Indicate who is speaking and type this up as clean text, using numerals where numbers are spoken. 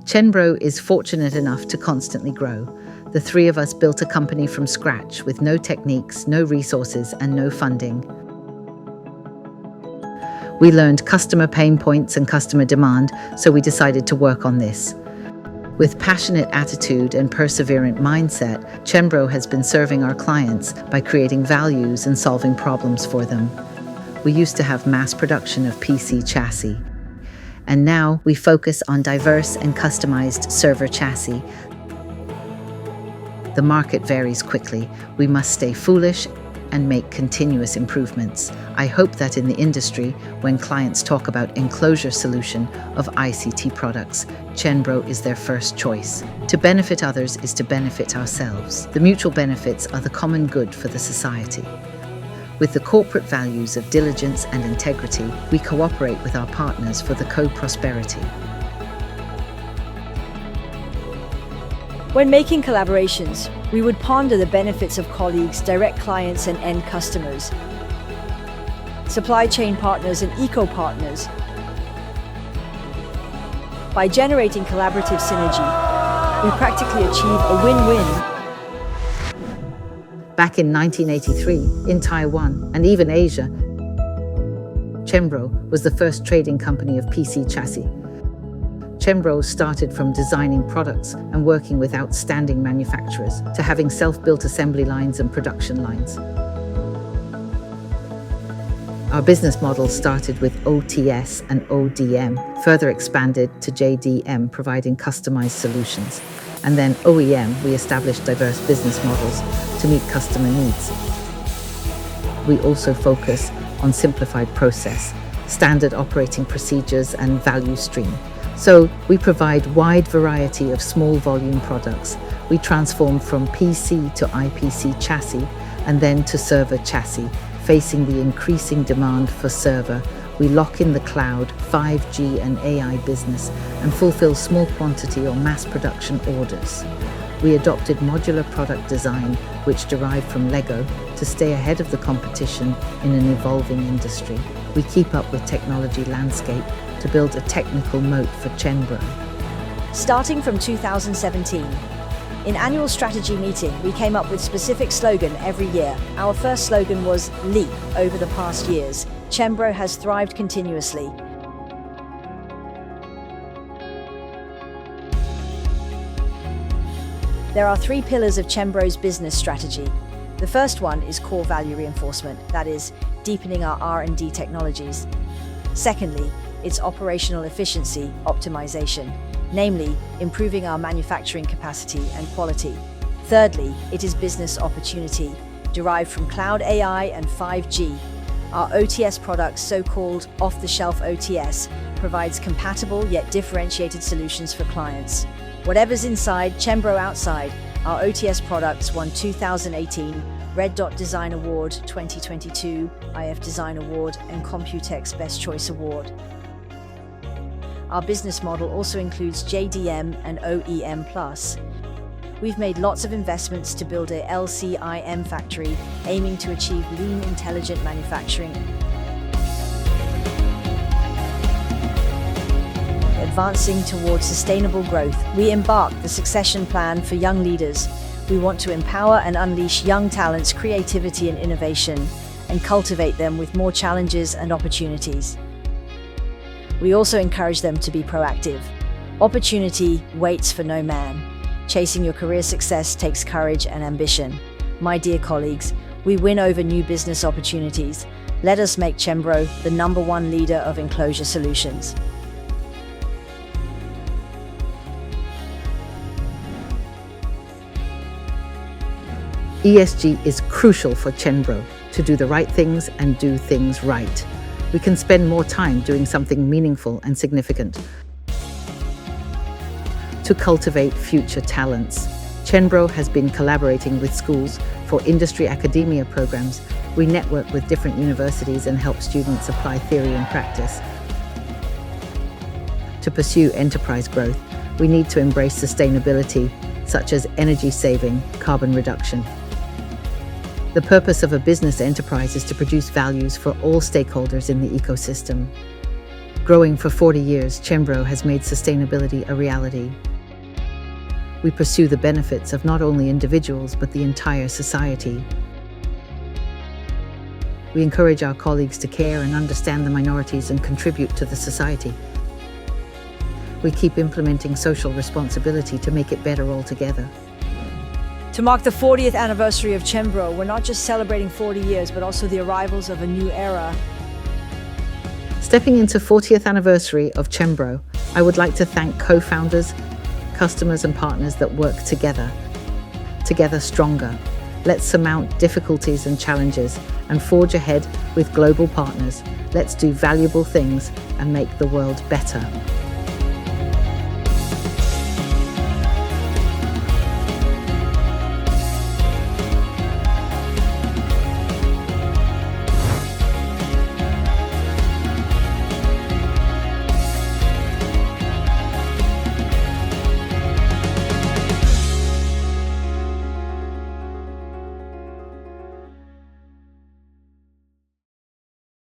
Speaker 1: Chenbro is fortunate enough to constantly grow. The three of us built a company from scratch with no techniques, no resources, and no funding. We learned customer pain points and customer demand, so we decided to work on this. With passionate attitude and perseverant mindset, Chenbro has been serving our clients by creating values and solving problems for them. We used to have mass production of PC chassis, and now we focus on diverse and customized server chassis. The market varies quickly. We must stay foolish and make continuous improvements. I hope that in the industry, when clients talk about enclosure solution of ICT products, Chenbro is their first choice. To benefit others is to benefit ourselves. The mutual benefits are the common good for the society. With the corporate values of diligence and integrity, we cooperate with our partners for the co-prosperity.
Speaker 2: When making collaborations, we would ponder the benefits of colleagues, direct clients, and end customers, supply chain partners, and eco-partners. By generating collaborative synergy, we practically achieve a win-win.
Speaker 1: Back in 1983, in Taiwan and even Asia, Chenbro was the first trading company of PC chassis. Chenbro started from designing products and working with outstanding manufacturers to having self-built assembly lines and production lines. Our business model started with OTS and ODM, further expanded to JDM, providing customized solutions. And then OEM, we established diverse business models to meet customer needs. We also focus on simplified process, standard operating procedures, and value stream. So we provide wide variety of small volume products. We transform from PC to IPC chassis and then to server chassis, facing the increasing demand for server. We lock in the cloud, 5G and AI business and fulfill small quantity or mass production orders. We adopted modular product design, which derived from Lego, to stay ahead of the competition in an evolving industry. We keep up with technology landscape to build a technical moat for Chenbro.
Speaker 2: Starting from 2017, in annual strategy meeting, we came up with specific slogan every year. Our first slogan was Leap. Over the past years, Chenbro has thrived continuously. There are 3 pillars of Chenbro's business strategy. The first one is core value reinforcement, that is, deepening our R&D technologies. Secondly, it's operational efficiency optimization, namely, improving our manufacturing capacity and quality. Thirdly, it is business opportunity, derived from cloud AI and 5G. Our OTS products, so-called off-the-shelf OTS, provides compatible yet differentiated solutions for clients. Whatever's inside, Chenbro outside. Our OTS products won 2018 Red Dot Design Award, 2022 IF Design Award, and Computex Best Choice Award. Our business model also includes JDM and OEM+. We've made lots of investments to build a LCIM factory, aiming to achieve lean, intelligent manufacturing. Advancing towards sustainable growth, we embarked the succession plan for young leaders. We want to empower and unleash young talents' creativity and innovation, and cultivate them with more challenges and opportunities. We also encourage them to be proactive. Opportunity waits for no man. Chasing your career success takes courage and ambition. My dear colleagues, we win over new business opportunities. Let us make Chenbro the #1 leader of enclosure solutions.
Speaker 1: ESG is crucial for Chenbro to do the right things and do things right. We can spend more time doing something meaningful and significant. To cultivate future talents, Chenbro has been collaborating with schools for industry academia programs. We network with different universities and help students apply theory and practice. To pursue enterprise growth, we need to embrace sustainability, such as energy saving, carbon reduction. The purpose of a business enterprise is to produce values for all stakeholders in the ecosystem. Growing for 40 years, Chenbro has made sustainability a reality. We pursue the benefits of not only individuals but the entire society. We encourage our colleagues to care and understand the minorities and contribute to the society. We keep implementing social responsibility to make it better altogether.
Speaker 2: To mark the 40th anniversary of Chenbro, we're not just celebrating 40 years, but also the arrivals of a new era.
Speaker 1: Stepping into 40th anniversary of Chenbro, I would like to thank co-founders, customers and partners that work together stronger. Let's surmount difficulties and challenges and forge ahead with global partners. Let's do valuable things and make the world better.